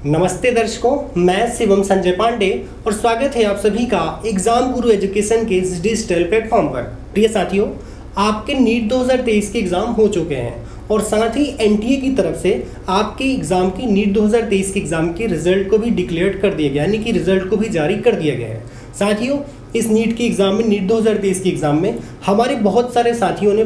नमस्ते दर्शकों, मैं शिवम संजय पांडे और स्वागत है आप सभी का एग्जाम गुरु एजुकेशन के इस डिजिटल प्लेटफॉर्म पर। प्रिय साथियों, आपके नीट 2023 के एग्ज़ाम हो चुके हैं और साथ ही एनटीए की तरफ से आपके एग्ज़ाम की नीट 2023 के एग्ज़ाम के रिजल्ट को भी डिक्लेयर कर दिया गया, यानी कि रिजल्ट को भी जारी कर दिया गया है। साथियों, इस नीट के एग्ज़ाम में, नीट 2023 के एग्ज़ाम में हमारे बहुत सारे साथियों ने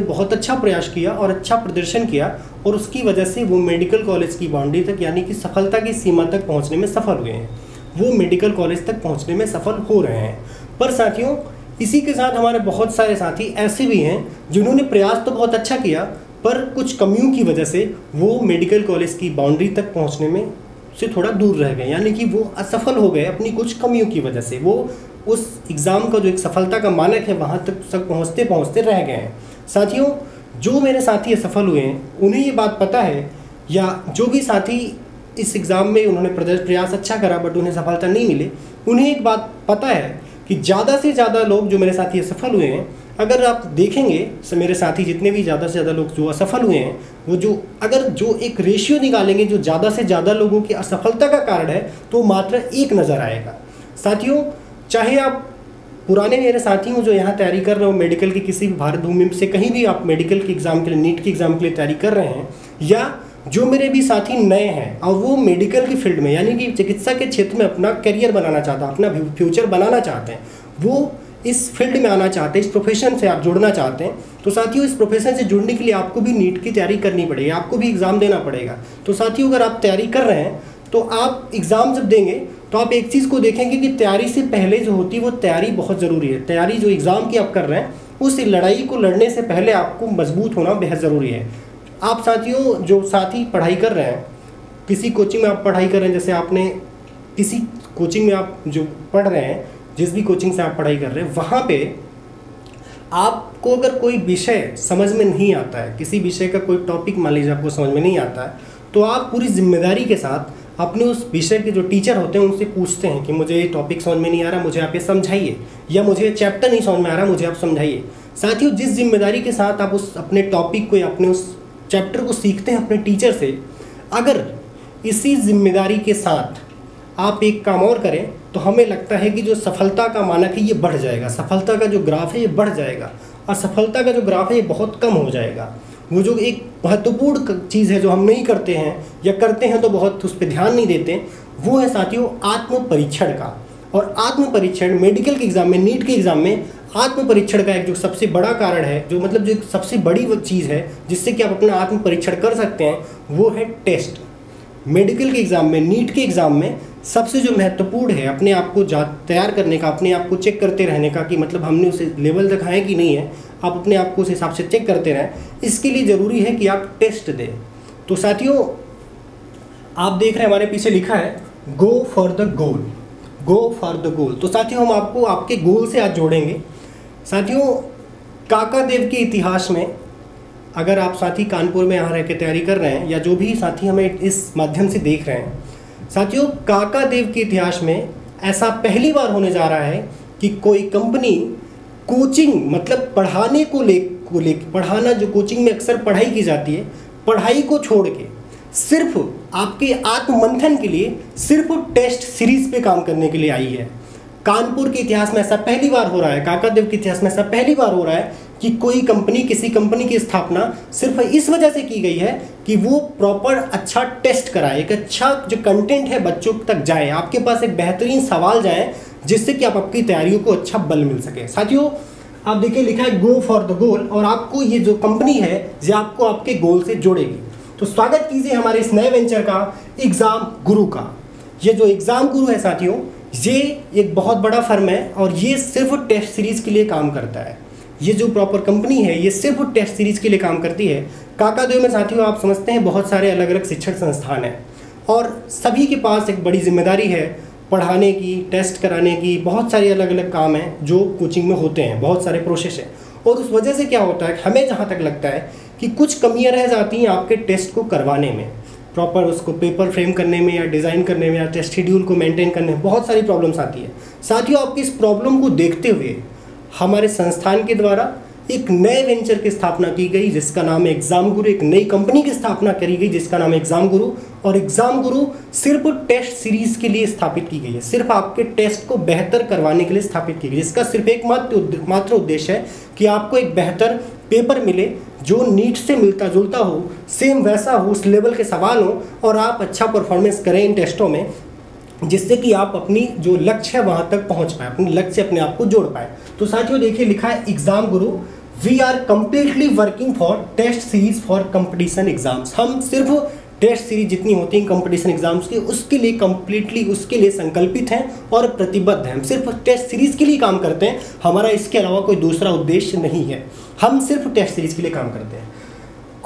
बहुत अच्छा प्रयास किया और अच्छा प्रदर्शन किया और उसकी वजह से वो मेडिकल कॉलेज की बाउंड्री तक, यानी कि सफलता की सीमा तक पहुंचने में सफल हुए हैं। वो मेडिकल कॉलेज तक पहुंचने में सफल हो रहे हैं। पर साथियों, इसी के साथ हमारे बहुत सारे साथी ऐसे भी हैं जिन्होंने प्रयास तो बहुत अच्छा किया, पर कुछ कमियों की वजह से वो मेडिकल कॉलेज की बाउंड्री तक पहुँचने में से थोड़ा दूर रह गए, यानी कि वो असफल हो गए अपनी कुछ कमियों की वजह से। वो उस एग्ज़ाम का जो एक सफलता का मानक है वहाँ तक पहुँचते पहुँचते रह गए हैं। साथियों, जो मेरे साथी असफल हुए हैं उन्हें ये बात पता है, या जो भी साथी इस एग्ज़ाम में उन्होंने प्रयास अच्छा करा बट उन्हें सफलता नहीं मिले, उन्हें एक बात पता है कि ज़्यादा से ज़्यादा लोग जो मेरे साथी असफल हुए हैं, अगर आप देखेंगे मेरे साथी जितने भी ज़्यादा से ज़्यादा लोग जो असफल हुए हैं, वो जो एक रेशियो निकालेंगे जो ज़्यादा से ज़्यादा लोगों की असफलता का कारण है, तो मात्र एक नज़र आएगा। साथियों, चाहे आप पुराने मेरे साथी हो जो यहाँ तैयारी कर रहे हो, मेडिकल की किसी भी भारत भूमि से कहीं भी आप मेडिकल के एग्ज़ाम के लिए, नीट के एग्ज़ाम के लिए तैयारी कर रहे हैं, या जो मेरे भी साथी नए हैं और वो मेडिकल की फील्ड में, यानी कि चिकित्सा के क्षेत्र में अपना करियर बनाना चाहते हैं, अपना फ्यूचर बनाना चाहते हैं, वो इस फील्ड में आना चाहते हैं, इस प्रोफेशन से आप जुड़ना चाहते हैं, तो साथियों इस प्रोफेशन से जुड़ने के लिए आपको भी नीट की तैयारी करनी पड़ेगी, आपको भी एग्ज़ाम देना पड़ेगा। तो साथियों, अगर आप तैयारी कर रहे हैं तो आप एग्ज़ाम जब देंगे तो आप एक चीज़ को देखेंगे कि तैयारी से पहले जो होती है वो तैयारी बहुत ज़रूरी है। तैयारी जो एग्ज़ाम की आप कर रहे हैं, उस लड़ाई को लड़ने से पहले आपको मजबूत होना बेहद ज़रूरी है। आप साथियों, जो साथी पढ़ाई कर रहे हैं, किसी कोचिंग में आप पढ़ाई कर रहे हैं, जैसे आपने किसी कोचिंग में आप जो पढ़ रहे हैं, जिस भी कोचिंग से आप पढ़ाई कर रहे हैं, वहाँ पे आपको अगर कोई विषय समझ में नहीं आता है, किसी विषय का कोई टॉपिक मान लीजिए आपको समझ में नहीं आता है, तो आप पूरी जिम्मेदारी के साथ अपने उस विषय के जो टीचर होते हैं उनसे पूछते हैं कि मुझे ये टॉपिक समझ में नहीं आ रहा, मुझे आप ये समझाइए, या मुझे ये चैप्टर नहीं समझ में आ रहा, मुझे आप समझाइए। साथियों, जिस जिम्मेदारी के साथ आप उस अपने टॉपिक को या अपने उस चैप्टर को सीखते हैं अपने टीचर से, अगर इसी जिम्मेदारी के साथ आप एक काम और करें तो हमें लगता है कि जो सफलता का मानक है ये बढ़ जाएगा, सफलता का जो ग्राफ है ये बढ़ जाएगा, और सफलता का जो ग्राफ है ये बहुत कम हो जाएगा। वो जो एक महत्वपूर्ण चीज़ है जो हम नहीं करते हैं, या करते हैं तो बहुत उस पर ध्यान नहीं देते, वो है साथियों आत्म परीक्षण का। और आत्म परीक्षण मेडिकल के एग्ज़ाम में, नीट के एग्ज़ाम में आत्म परीक्षण का एक जो सबसे बड़ा कारण है, जो मतलब जो एक सबसे बड़ी वो चीज़ है जिससे कि आप अपना आत्म परीक्षण कर सकते हैं, वो है टेस्ट। मेडिकल के एग्ज़ाम में, नीट के एग्ज़ाम में सबसे जो महत्वपूर्ण है अपने आप को तैयार करने का, अपने आप को चेक करते रहने का कि मतलब हमने उसे लेवल दिखाया कि नहीं है, आप अपने आप को उस हिसाब से चेक करते रहें। इसके लिए ज़रूरी है कि आप टेस्ट दें। तो साथियों, आप देख रहे हैं हमारे पीछे लिखा है go for the goal, go for the goal. तो साथियों, हम आपको आपके गोल से आज जोड़ेंगे। साथियों, काका देव के इतिहास में, अगर आप साथी कानपुर में यहाँ रह के तैयारी कर रहे हैं, या जो भी साथी हमें इस माध्यम से देख रहे हैं, साथियों काका देव के इतिहास में ऐसा पहली बार होने जा रहा है कि कोई कंपनी कोचिंग, मतलब पढ़ाने को ले पढ़ाना, जो कोचिंग में अक्सर पढ़ाई की जाती है, पढ़ाई को छोड़ के सिर्फ आपके आत्ममंथन के लिए सिर्फ टेस्ट सीरीज पे काम करने के लिए आई है। कानपुर के इतिहास में ऐसा पहली बार हो रहा है, काका देव के इतिहास में ऐसा पहली बार हो रहा है कि कोई कंपनी, किसी कंपनी की स्थापना सिर्फ इस वजह से की गई है कि वो प्रॉपर अच्छा टेस्ट कराए, एक अच्छा जो कंटेंट है बच्चों तक जाए, आपके पास एक बेहतरीन सवाल जाए, जिससे कि आप आपकी तैयारियों को अच्छा बल मिल सके। साथियों, आप देखिए लिखा है गो फॉर द गोल, और आपको ये जो कंपनी है ये आपको आपके गोल से जोड़ेगी। तो स्वागत कीजिए हमारे इस नए वेंचर का, एग्ज़ाम गुरु का। ये जो एग्ज़ाम गुरु है साथियों, ये एक बहुत बड़ा फर्म है और ये सिर्फ टेस्ट सीरीज़ के लिए काम करता है। ये जो प्रॉपर कंपनी है ये सिर्फ टेस्ट सीरीज़ के लिए काम करती है। काका देव में साथियों आप समझते हैं बहुत सारे अलग अलग शिक्षण संस्थान हैं और सभी के पास एक बड़ी जिम्मेदारी है पढ़ाने की, टेस्ट कराने की, बहुत सारे अलग अलग काम हैं जो कोचिंग में होते हैं, बहुत सारे प्रोसेस हैं। और उस वजह से क्या होता है, हमें जहाँ तक लगता है कि कुछ कमियाँ रह जाती हैं आपके टेस्ट को करवाने में, प्रॉपर उसको पेपर फ्रेम करने में, या डिज़ाइन करने में, या टेस्ट शेड्यूल को मेंटेन करने में बहुत सारी प्रॉब्लम्स आती है। साथियों, आपकी इस प्रॉब्लम को देखते हुए हमारे संस्थान के द्वारा एक नए वेंचर की स्थापना की गई जिसका नाम है एग्जाम गुरु। एक नई कंपनी की स्थापना करी गई जिसका नाम है एग्जाम गुरु। और एग्जाम गुरु सिर्फ टेस्ट सीरीज के लिए स्थापित की गई है, सिर्फ आपके टेस्ट को बेहतर करवाने के लिए स्थापित की गई, जिसका सिर्फ एक मात्र उद्देश्य है कि आपको एक बेहतर पेपर मिले जो नीट से मिलता जुलता हो, सेम वैसा हो, उस लेवल के सवाल हो और आप अच्छा परफॉर्मेंस करें इन टेस्टों में, जिससे कि आप अपनी जो लक्ष्य है वहाँ तक पहुँच पाए, अपने लक्ष्य से अपने आप को जोड़ पाए। तो साथियों देखिए लिखा है Exam Guru, we are completely working for test series for competition exams. हम सिर्फ टेस्ट सीरीज जितनी होती हैं कंपटीशन एग्जाम्स की उसके लिए कंप्लीटली उसके लिए संकल्पित हैं और प्रतिबद्ध हैं। हम सिर्फ टेस्ट सीरीज के लिए काम करते हैं, हमारा इसके अलावा कोई दूसरा उद्देश्य नहीं है। हम सिर्फ टेस्ट सीरीज के लिए काम करते हैं।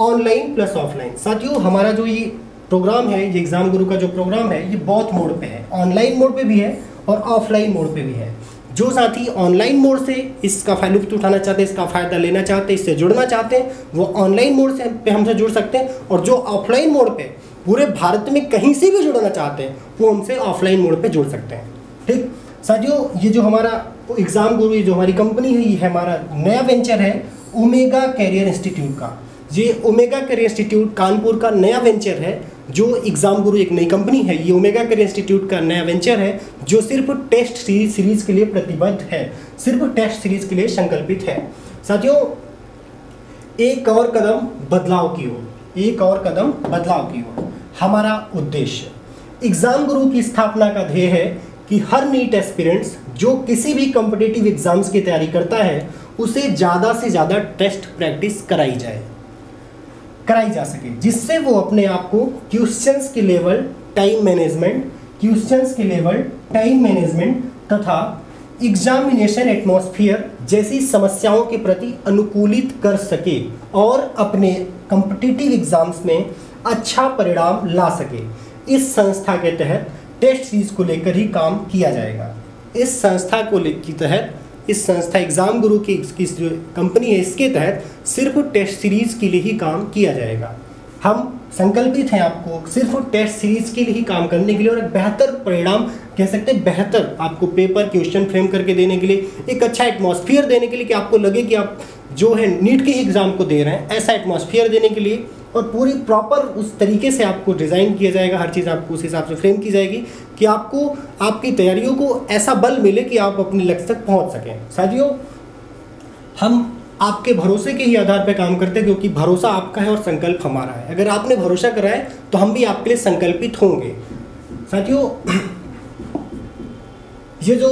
Online plus offline. साथियों हमारा जो ये प्रोग्राम है, ये एग्जाम गुरु का जो प्रोग्राम है ये बहुत मोड पे है, ऑनलाइन मोड पे भी है और ऑफलाइन मोड पे भी है। जो साथी ऑनलाइन मोड से इसका लुत्फ उठाना चाहते हैं, इसका फ़ायदा लेना चाहते हैं, इससे जुड़ना चाहते हैं, वो ऑनलाइन मोड से पे हमसे जुड़ सकते हैं। और जो ऑफलाइन मोड पे पूरे भारत में कहीं से भी जुड़ना चाहते हैं वो हमसे ऑफलाइन मोड पे जुड़ सकते हैं। ठीक साथियों, ये जो हमारा एग्जाम गुरु, ये जो हमारी कंपनी है, ये हमारा नया वेंचर है ओमेगा कैरियर इंस्टीट्यूट का। ये ओमेगा कैरियर इंस्टीट्यूट कानपुर का नया वेंचर है। जो एग्जाम गुरु एक नई कंपनी है, ये ओमेगा कैरियर इंस्टीट्यूट का नया वेंचर है जो सिर्फ टेस्ट सीरीज के लिए प्रतिबद्ध है, सिर्फ टेस्ट सीरीज के लिए संकल्पित है। साथियों एक और कदम बदलाव की ओर, एक और कदम बदलाव की ओर हमारा उद्देश्य। एग्जाम गुरु की स्थापना का ध्येय है कि हर नीट एस्पिरेंट्स जो किसी भी कॉम्पिटिटिव एग्जाम्स की तैयारी करता है उसे ज़्यादा से ज़्यादा टेस्ट प्रैक्टिस कराई जा सके, जिससे वो अपने आप को क्वेश्चंस के लेवल, टाइम मैनेजमेंट तथा एग्जामिनेशन एटमॉस्फेयर जैसी समस्याओं के प्रति अनुकूलित कर सके और अपने कॉम्पिटिटिव एग्जाम्स में अच्छा परिणाम ला सके। इस संस्था के तहत टेस्ट सीरीज को लेकर ही काम किया जाएगा। इस संस्था एग्जाम गुरु की जो कंपनी है इसके तहत सिर्फ टेस्ट सीरीज के लिए ही काम किया जाएगा। हम संकल्पित हैं आपको सिर्फ टेस्ट सीरीज के लिए ही काम करने के लिए और एक बेहतर परिणाम कह सकते हैं, बेहतर आपको पेपर क्वेश्चन फ्रेम करके देने के लिए, एक अच्छा एटमॉस्फेयर देने के लिए कि आपको लगे कि आप जो है नीट के एग्ज़ाम को दे रहे हैं, ऐसा एटमॉस्फेयर देने के लिए। और पूरी प्रॉपर उस तरीके से आपको डिज़ाइन किया जाएगा, हर चीज़ आपको उस हिसाब से फ्रेम की जाएगी कि आपको आपकी तैयारियों को ऐसा बल मिले कि आप अपने लक्ष्य तक पहुंच सकें। साथियों हम आपके भरोसे के ही आधार पर काम करते हैं, क्योंकि भरोसा आपका है और संकल्प हमारा है। अगर आपने भरोसा करा है तो हम भी आपके लिए संकल्पित होंगे। साथियों ये जो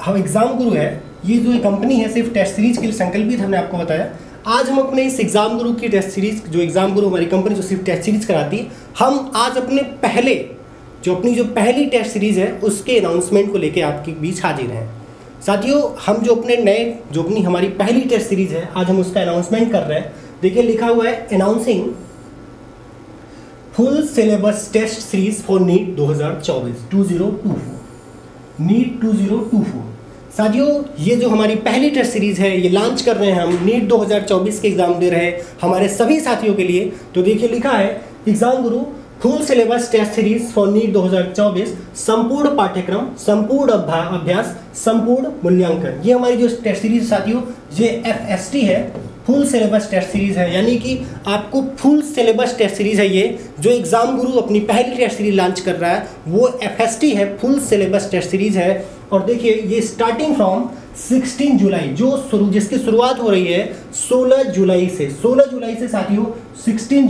हम एग्ज़ाम गुरु है, ये जो कंपनी है सिर्फ टेस्ट सीरीज के लिए संकल्पित, हमने आपको बताया। आज हम अपने इस एग्जाम गुरु की टेस्ट सीरीज, जो एग्जाम गुरु हमारी कंपनी जो सिर्फ टेस्ट सीरीज कराती है, हम आज अपने अपनी जो पहली टेस्ट सीरीज है उसके अनाउंसमेंट को लेके आपके बीच हाजिर हैं। साथियों हम जो अपनी हमारी पहली टेस्ट सीरीज है आज हम उसका अनाउंसमेंट कर रहे हैं। देखिए लिखा हुआ है announcing full syllabus test series for NEET 2024 NEET 2024। साथियों ये जो हमारी पहली टेस्ट सीरीज़ है ये लॉन्च कर रहे हैं हम, नीट 2024 के एग्ज़ाम दे रहे हैं हमारे सभी साथियों के लिए। तो देखिए लिखा है Exam Guru full syllabus test series for NEET 2024, संपूर्ण पाठ्यक्रम, संपूर्ण अभ्यास, संपूर्ण मूल्यांकन। ये हमारी जो टेस्ट सीरीज साथियों ये FST है, फुल सिलेबस टेस्ट सीरीज है, यानी कि आपको फुल सिलेबस टेस्ट सीरीज है। ये जो एग्जाम गुरु अपनी पहली टेस्ट सीरीज लॉन्च कर रहा है वो FST है, फुल सिलेबस टेस्ट सीरीज है। और देखिए ये स्टार्टिंग फ्रॉम 16 जुलाई जिसकी शुरुआत हो रही है 16 जुलाई से साथियों 16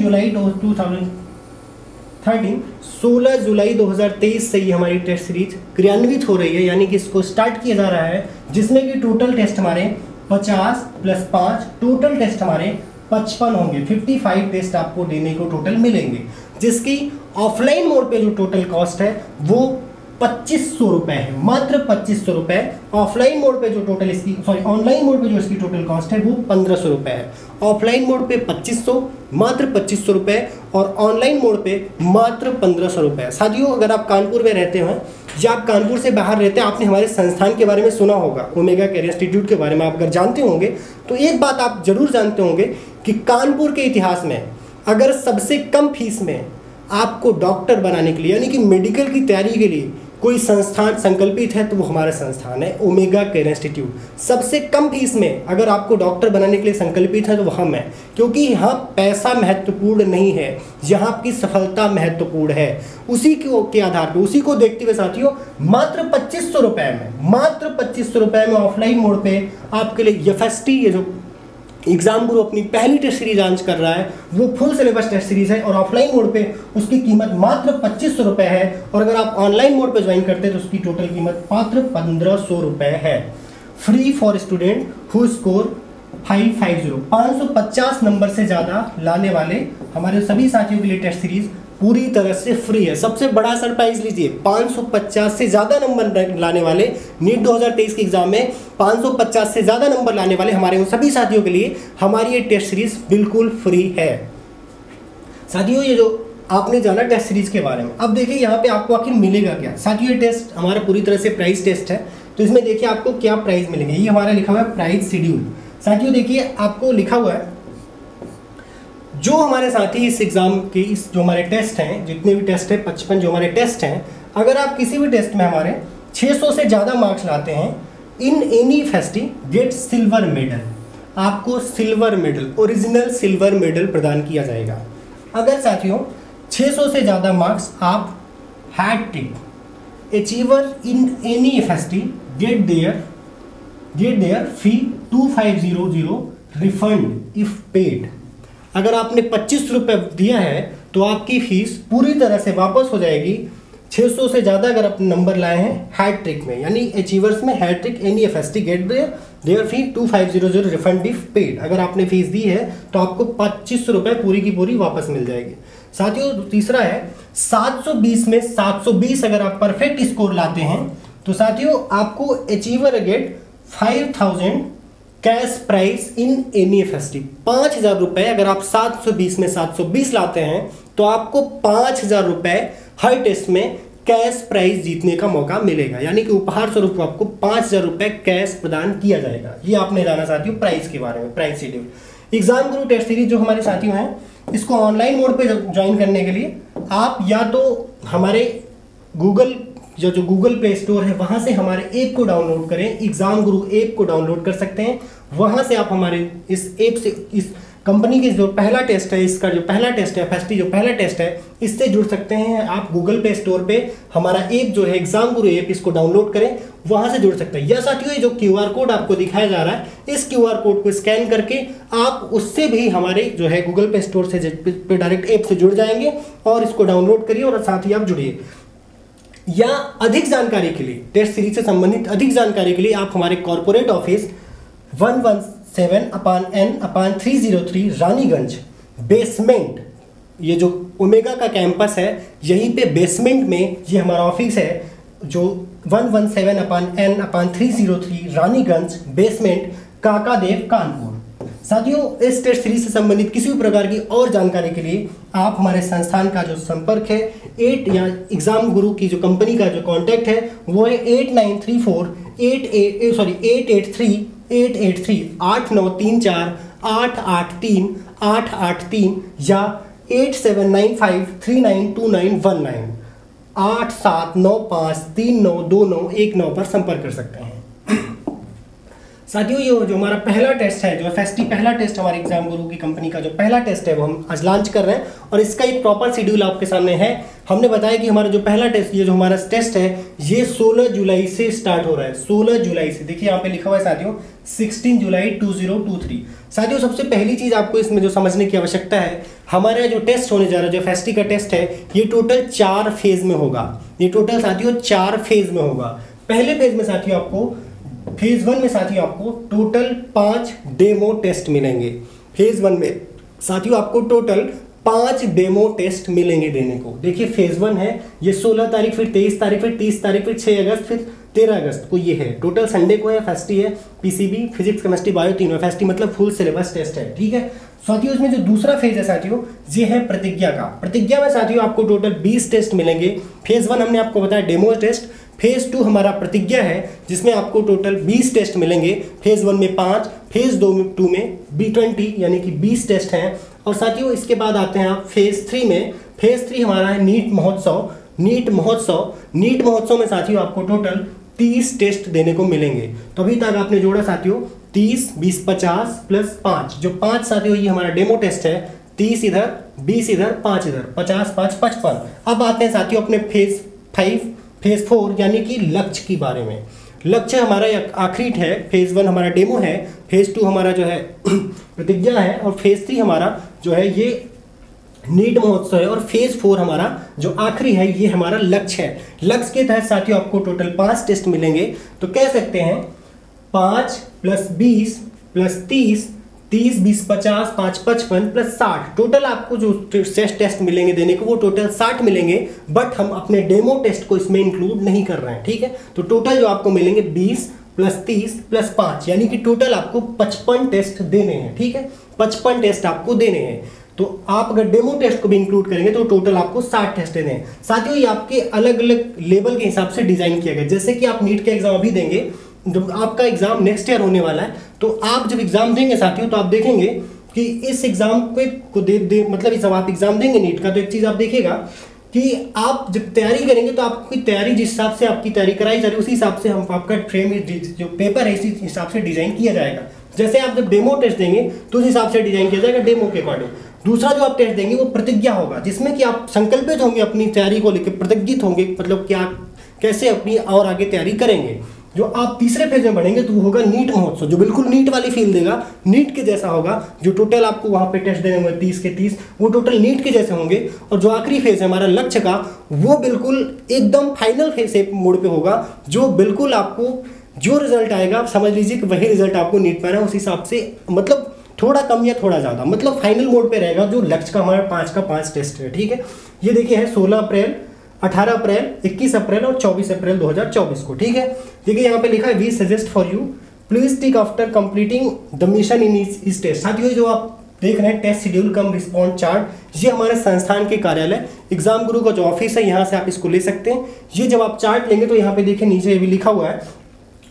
जुलाई 2023 से ये हमारी टेस्ट सीरीज क्रियान्वित हो रही है, यानी कि इसको स्टार्ट किया जा रहा है, जिसमें कि टोटल टेस्ट हमारे 50 + 5 टोटल टेस्ट हमारे 55 होंगे। 55 टेस्ट आपको देने को टोटल मिलेंगे, जिसकी ऑफलाइन मोड पे जो टोटल कॉस्ट है वो 2500 रुपये है, मात्र 2500 रुपये। ऑफलाइन मोड पे जो टोटल ऑनलाइन मोड पे जो इसकी टोटल कॉस्ट है वो 1500 रुपये है। ऑफलाइन मोड पे 2500, मात्र 2500 रुपये, और ऑनलाइन मोड पे मात्र 1500 रुपये। साथियों अगर आप कानपुर में रहते हैं या आप कानपुर से बाहर रहते हैं, आपने हमारे संस्थान के बारे में सुना होगा, ओमेगा कैरियर इंस्टीट्यूट के बारे में आप अगर जानते होंगे तो एक बात आप जरूर जानते होंगे कि कानपुर के इतिहास में अगर सबसे कम फीस में आपको डॉक्टर बनाने के लिए, यानी कि मेडिकल की तैयारी के लिए कोई संस्थान संकल्पित है तो वो हमारा संस्थान है ओमेगा केयर इंस्टीट्यूट। सबसे कम फीस में अगर आपको डॉक्टर बनाने के लिए संकल्पित है तो वो हम हैं, क्योंकि यहाँ पैसा महत्वपूर्ण नहीं है, यहाँ आपकी सफलता महत्वपूर्ण है। उसी के आधार पर, उसी को देखते हुए साथियों, मात्र 2500 रुपये में, मात्र 2500 रुपये में ऑफलाइन मोड पे आपके लिए FST, ये जो एग्जाम गुरु अपनी पहली टेस्ट सीरीज लॉन्च कर रहा है, वो फुल सिलेबस टेस्ट सीरीज है और ऑफलाइन मोड पे उसकी कीमत मात्र 2500 रुपये है। और अगर आप ऑनलाइन मोड पे ज्वाइन करते हैं तो उसकी टोटल कीमत मात्र 1500 रुपये है। Free for student who score 550 number से ज़्यादा लाने वाले हमारे सभी साथियों के लिए टेस्ट सीरीज पूरी तरह से फ्री है। सबसे बड़ा सरप्राइज लीजिए, 550 से ज़्यादा नंबर लाने वाले नीट 2023 के एग्जाम में 550 से ज़्यादा नंबर लाने वाले हमारे उन सभी साथियों के लिए हमारी ये टेस्ट सीरीज बिल्कुल फ्री है। साथियों, ये जो आपने जाना टेस्ट सीरीज के बारे में, अब देखिए यहाँ पे आपको आखिर मिलेगा क्या। साथियों, ये टेस्ट हमारा पूरी तरह से प्राइस टेस्ट है, तो इसमें देखिए आपको क्या प्राइस मिलेंगे। ये हमारा लिखा हुआ है प्राइस शेड्यूल। साथियों देखिए आपको लिखा हुआ है, जो हमारे साथी इस एग्ज़ाम के इस जो हमारे टेस्ट हैं, जितने भी टेस्ट हैं 55 जो हमारे टेस्ट हैं, अगर आप किसी भी टेस्ट में हमारे 600 से ज़्यादा मार्क्स लाते हैं, in any FST get silver medal, आपको silver medal, original silver medal प्रदान किया जाएगा। अगर साथियों 600 से ज़्यादा मार्क्स आप hattrick, achiever in any FST get their fee 2500 refund if paid. अगर आपने 25 रुपये दिया है तो आपकी फीस पूरी तरह से वापस हो जाएगी। 600 से ज़्यादा अगर आप नंबर लाए हैं हैट्रिक में, यानी अचीवर्स में hattrick any FST get their fee 2500 refund if paid. अगर आपने फीस दी है तो आपको 25 रुपये पूरी की पूरी वापस मिल जाएगी। साथियों तीसरा है 720 में 720 अगर आप परफेक्ट स्कोर लाते हैं तो साथियों आपको achiever get 5000 cash prize in any FST। 5000 रुपये अगर आप 720 में 720 लाते हैं तो आपको 5000 रुपये हर टेस्ट में कैश प्राइस जीतने का मौका मिलेगा, यानी कि उपहार स्वरूप आपको 5000 रुपये कैश प्रदान किया जाएगा। ये आपने जाना साथियों प्राइस के बारे में, प्राइस शेड्यूल। एग्जाम गुरु टेस्ट सीरीज जो हमारे साथियों हैं, इसको ऑनलाइन मोड पे ज्वाइन करने के लिए आप या तो हमारे जो गूगल प्ले स्टोर है वहाँ से हमारे ऐप को डाउनलोड करें, एग्जाम गुरु ऐप को डाउनलोड कर सकते हैं। वहाँ से आप हमारे इस ऐप से, इस कंपनी के जो पहला टेस्ट है, इसका जो पहला टेस्ट है FST जो पहला टेस्ट है, इससे जुड़ सकते हैं। आप गूगल प्ले स्टोर पे हमारा ऐप जो है एग्जाम गुरु ऐप, इसको डाउनलोड करें, वहाँ से जुड़ सकते हैं। या साथियों ये जो QR कोड आपको दिखाया जा रहा है, इस QR कोड को स्कैन करके आप उससे भी हमारे जो है गूगल प्ले स्टोर से पे डायरेक्ट ऐप से जुड़ जाएंगे और इसको डाउनलोड करिए और साथ ही आप जुड़िए। या अधिक जानकारी के लिए, टेस्ट सीरीज से संबंधित अधिक जानकारी के लिए आप हमारे corporate office 117/N/303 Raniganj basement, ये जो ओमेगा का कैंपस है यहीं पे बेसमेंट में ये हमारा ऑफिस है, जो 117/N/303 रानीगंज बेसमेंट काकादेव कानपुर। साथियों इस टेस्ट सीरीज से संबंधित किसी भी प्रकार की और जानकारी के लिए आप हमारे संस्थान का जो संपर्क है 8 या एग्जाम गुरु की जो कंपनी का जो कांटेक्ट है वो है 893 या 8795392919 8795392919 पर संपर्क कर सकते हैं। साथियों ये जो हमारा पहला टेस्ट है, जो FST पहला टेस्ट हमारे एग्जाम गुरु की कंपनी का जो पहला टेस्ट है वो हम आज लॉन्च कर रहे हैं और इसका एक प्रॉपर शेड्यूल आपके सामने है। हमने बताया कि हमारा जो पहला टेस्ट, ये जो हमारा टेस्ट है ये 16 जुलाई से स्टार्ट हो रहा है। 16 जुलाई से, देखिए यहाँ पे लिखा हुआ है साथियों 16 जुलाई 2023। साथियों सबसे पहली चीज़ आपको इसमें जो समझने की आवश्यकता है, हमारा जो टेस्ट होने जा रहा है, जो FST का टेस्ट है, ये टोटल 4 फेज में होगा। ये टोटल साथियों 4 फेज में होगा। पहले फेज में साथियों आपको, फेज 1 में साथियों आपको टोटल 5 डेमो टेस्ट मिलेंगे। फेज 1 में साथियों आपको टोटल 5 डेमो टेस्ट मिलेंगे देने को। देखिए फेज 1 है, ये 16 तारीख, फिर 23 तारीख, फिर 30 तारीख, फिर 6 अगस्त, फिर 13 अगस्त को ये है। टोटल संडे को है, FST है, PCB, फिजिक्स, केमिस्ट्री, बायो तीनों। FST मतलब फुल सिलेबस टेस्ट है, ठीक है साथियों। इसमें जो दूसरा फेज है साथियों, ये है प्रतिज्ञा का। प्रतिज्ञा में साथियों आपको टोटल 20 टेस्ट मिलेंगे। फेज 1 हमने आपको बताया डेमो टेस्ट, फेज 2 हमारा प्रतिज्ञा है जिसमें आपको टोटल 20 टेस्ट मिलेंगे। फेज 1 में 5, फेज 2 में 20 यानी कि 20 टेस्ट हैं। और साथियों इसके बाद आते हैं आप फेज 3 में। फेज 3 हमारा है नीट महोत्सव नीट महोत्सव में साथियों आपको टोटल 30 टेस्ट देने को मिलेंगे। तो अभी तक आपने जोड़ा साथियों 30, 20, 50 प्लस 5, जो 5 साथियों ये हमारा डेमो टेस्ट है, 30 इधर, 20 इधर, 5 इधर, 50, 5, 55। अब आते हैं साथियों अपने फेज 5, फेज 4 यानी कि लक्ष्य के बारे में। लक्ष्य हमारा आखिरी है, फेज 1 हमारा डेमो है, फेज 2 हमारा जो है प्रतिज्ञा है, और फेज 3 हमारा जो है ये नीट महोत्सव है, और फेज 4 हमारा जो आखिरी है ये हमारा लक्ष्य है। लक्ष्य के तहत साथियों आपको टोटल 5 टेस्ट मिलेंगे। तो कह सकते हैं 5 प्लस 20 प्लस 30, 30, 20, 50, 5, 55 प्लस 60, टोटल आपको जो टेस्ट मिलेंगे देने को वो टोटल 60 मिलेंगे। बट हम अपने डेमो टेस्ट को इसमें इंक्लूड नहीं कर रहे हैं, ठीक है। तो टोटल जो आपको मिलेंगे 20 प्लस 30 प्लस 5, यानी कि टोटल आपको 55 टेस्ट देने हैं, ठीक है। 55 टेस्ट आपको देने हैं। तो आप अगर डेमो टेस्ट को भी इंक्लूड करेंगे तो टोटल आपको 60 टेस्ट देने हैं। साथियों ये आपके अलग अलग लेवल के हिसाब से डिजाइन किया गया। जैसे कि आप नीट का एग्जाम अभी देंगे, जब आपका एग्जाम नेक्स्ट ईयर होने वाला है, तो आप जब एग्जाम देंगे साथियों तो आप देखेंगे कि इस एग्जाम को मतलब जब आप एग्जाम देंगे नीट का, तो एक चीज आप देखिएगा कि आप जब तैयारी करेंगे तो आपकी तैयारी जिस हिसाब से आपकी तैयारी कराई जा रही है उसी हिसाब से हम आपका फ्रेम जो पेपर है इसी हिसाब से डिजाइन किया जाएगा। जैसे आप जब डेमो टेस्ट देंगे तो उस हिसाब से डिजाइन किया जाएगा डेमो के अकॉर्डिंग। दूसरा जो आप टेस्ट देंगे वो प्रतिज्ञा होगा, जिसमें कि आप संकल्पित होंगे अपनी तैयारी को लेकर, प्रतिज्ञित होंगे, मतलब कि आप कैसे अपनी और आगे तैयारी करेंगे। जो आप तीसरे फेज में बढ़ेंगे तो वो होगा नीट महोत्सव, जो बिल्कुल नीट वाली फील देगा, नीट के जैसा होगा। जो टोटल आपको वहाँ पे टेस्ट देने होंगे 30 के 30, वो टोटल नीट के जैसे होंगे। और जो आखिरी फेज है हमारा लक्ष्य का, वो बिल्कुल एकदम फाइनल फेज से मोड पे होगा, जो बिल्कुल आपको जो रिजल्ट आएगा समझ लीजिए कि वही रिजल्ट आपको नीट पर है, उस हिसाब से मतलब थोड़ा कम या थोड़ा ज़्यादा, मतलब फाइनल मोड पे रहेगा। जो लक्ष्य का हमारा 5 का 5 टेस्ट है, ठीक है। ये देखिए है 16 अप्रैल, 18 अप्रैल, 21 अप्रैल और 24 अप्रैल 2024 को, ठीक है। देखिए यहाँ पे लिखा है we suggest for you please tick after completing the mission in इस टेस्ट। साथियों जो आप देख रहे हैं test schedule cum response chart, ये हमारे संस्थान के कार्यालय एग्जाम गुरु का जो ऑफिस है यहाँ से आप इसको ले सकते हैं। ये जब आप चार्ट लेंगे तो यहाँ पे देखिए नीचे भी लिखा हुआ है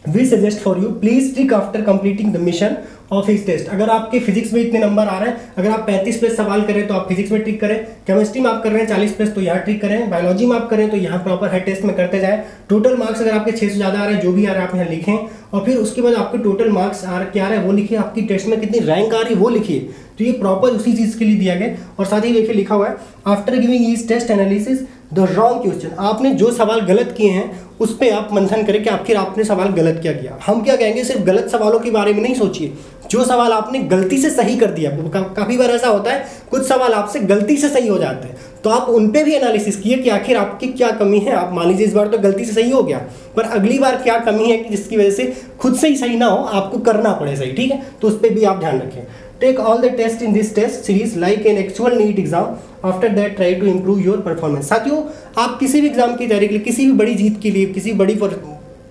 we suggest for you please tick after completing the mission of his test. अगर आपके फिजिक्स में इतने नंबर आ रहे हैं, अगर आप 35 प्लस सवाल करें तो आप फिजिक्स में टिक करें, केमिस्ट्री में आप कर रहे हैं 40 प्लस तो यहाँ टिक करें, बायोलॉजी में आप करें तो यहाँ प्रॉपर हर टेस्ट में करते जाए। टोटल मार्क्स अगर आपके 6 से ज़्यादा आ रहे हैं, जो भी आ रहा है आप यहाँ लिखें, और फिर उसके बाद आपके टोटल मार्क्स क्या आ रहा है वो लिखिए, आपकी टेस्ट में कितनी रैंक आ रही है वो लिखिए। तो ये प्रॉपर उसी चीज़ के लिए दिया गया। और साथ ही देखिए लिखा हुआ है after giving each test analysis the wrong question, आपने जो सवाल गलत किए हैं उस पर आप मंथन करें कि आखिर आपने सवाल गलत क्या किया। हम क्या कहेंगे, सिर्फ गलत सवालों के बारे में नहीं सोचिए, जो सवाल आपने गलती से सही कर दिया। काफ़ी बार ऐसा होता है कुछ सवाल आपसे गलती से सही हो जाते हैं, तो आप उन पे भी एनालिसिस किए कि आखिर आपकी क्या कमी है। आप मान लीजिए इस बार तो गलती से सही हो गया, पर अगली बार क्या कमी है कि जिसकी वजह से खुद से ही सही ना हो, आपको करना पड़े सही, ठीक है। तो उस पर भी आप ध्यान रखें। Take all the tests in this test series like an actual NEET exam. After that, try to improve your performance. साथियों आप किसी भी एग्जाम की तैयारी के लिए, किसी भी बड़ी जीत के लिए, किसी बड़ी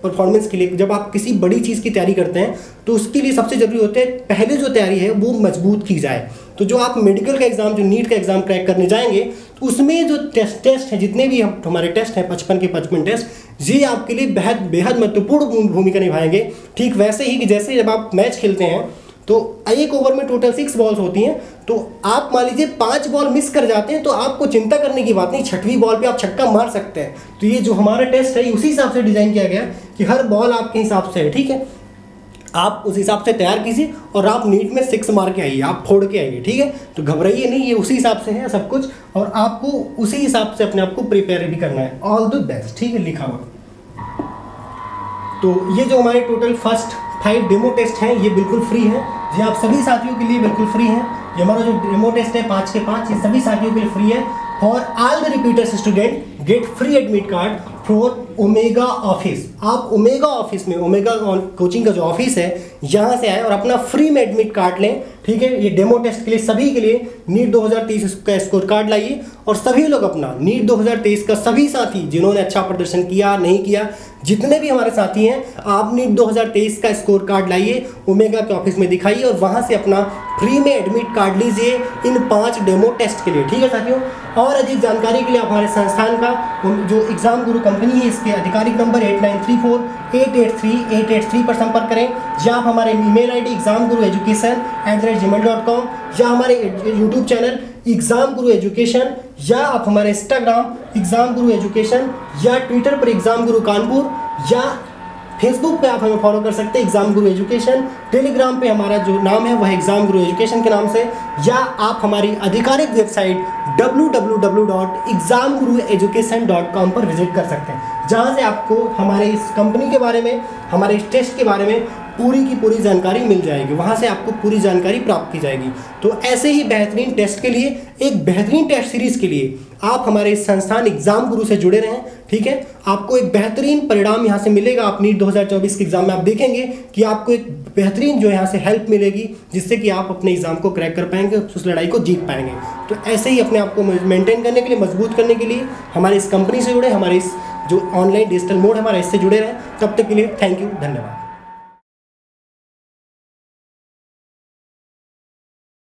परफॉर्मेंस के लिए, जब आप किसी बड़ी चीज़ की तैयारी करते हैं तो उसके लिए सबसे जरूरी होता है पहले जो तैयारी है वो मजबूत की जाए। तो जो आप मेडिकल का एग्जाम, जो नीट का एग्जाम क्रैक करने जाएंगे तो उसमें जो टेस्ट है, जितने भी हमारे टेस्ट हैं 55 के 55 टेस्ट, ये आपके लिए बेहद महत्वपूर्ण भूमिका निभाएंगे। ठीक वैसे ही कि जैसे जब आप मैच खेलते हैं तो एक ओवर में टोटल 6 बॉल्स होती हैं, तो आप मान लीजिए 5 बॉल मिस कर जाते हैं तो आपको चिंता करने की बात नहीं, 6वीं बॉल पे आप छक्का मार सकते हैं। तो ये जो हमारा टेस्ट है उसी हिसाब से डिजाइन किया गया कि हर बॉल आपके हिसाब से है, ठीक है। आप उस हिसाब से तैयार कीजिए और आप नीट में 6 मार के आइए, आप फोड़ के आइए, ठीक है। तो घबराइए नहीं, ये उसी हिसाब से है सब कुछ, और आपको उसी हिसाब से अपने आप को प्रिपेयर भी करना है। ऑल द बेस्ट, ठीक है, लिखा हुआ। तो ये जो हमारे टोटल फर्स्ट 5 डेमो टेस्ट हैं ये बिल्कुल फ्री है, ये आप सभी साथियों के लिए बिल्कुल फ्री है। ये हमारा जो डेमो टेस्ट है 5 के 5, ये सभी साथियों के लिए फ्री है। For all the repeaters student get free admit card for omega office. आप ओमेगा ऑफिस में, ओमेगा कोचिंग का जो ऑफिस है यहाँ से आए और अपना फ्री में एडमिट कार्ड लें, ठीक है। ये डेमो टेस्ट के लिए सभी के लिए नीट 2023 का स्कोर कार्ड लाइए, और सभी लोग अपना नीट 2023 का सभी साथी जिन्होंने अच्छा प्रदर्शन किया नहीं किया, जितने भी हमारे साथी हैं, आप नीट 2023 का स्कोर कार्ड लाइए, ओमेगा के ऑफिस में दिखाइए और वहाँ से अपना फ्री में एडमिट कार्ड लीजिए इन 5 डेमो टेस्ट के लिए, ठीक है साथियों। और अधिक जानकारी के लिए आप हमारे संस्थान का जो एग्जाम गुरु कंपनी है इसके आधिकारिक नंबर 8934883883 पर संपर्क करें, या आप हमारे ईमेल ID examgurueducation@gmail.com, या हमारे यूट्यूब चैनल एग्जाम गुरु एजुकेशन, या आप हमारे इंस्टाग्राम एग्जाम गुरु एजुकेशन, या ट्विटर पर एग्जाम गुरु कानपुर, या फेसबुक पे आप हमें फॉलो कर सकते हैं एग्जाम गुरु एजुकेशन। टेलीग्राम पे हमारा जो नाम है वह एग्जाम गुरु एजुकेशन के नाम से, या आप हमारी आधिकारिक वेबसाइट www.examgurueducation.com पर विजिट कर सकते हैं, जहां से आपको हमारे इस कंपनी के बारे में, हमारे इस टेस्ट के बारे में पूरी की पूरी जानकारी मिल जाएगी। वहां से आपको पूरी जानकारी प्राप्त की जाएगी। तो ऐसे ही बेहतरीन टेस्ट के लिए, एक बेहतरीन टेस्ट सीरीज के लिए आप हमारे इस संस्थान एग्जाम गुरु से जुड़े रहें, ठीक है। आपको एक बेहतरीन परिणाम यहाँ से मिलेगा। आप नीट 2024 के एग्जाम में आप देखेंगे कि आपको एक बेहतरीन जो यहाँ से हेल्प मिलेगी, जिससे कि आप अपने एग्जाम को क्रैक कर पाएंगे, उस लड़ाई को जीत पाएंगे। तो ऐसे ही अपने आप को मेंटेन करने के लिए, मजबूत करने के लिए हमारे इस कंपनी से जुड़े, हमारे इस जो ऑनलाइन डिजिटल मोड हमारा, इससे जुड़े रहें। तब तक के लिए थैंक यू, धन्यवाद।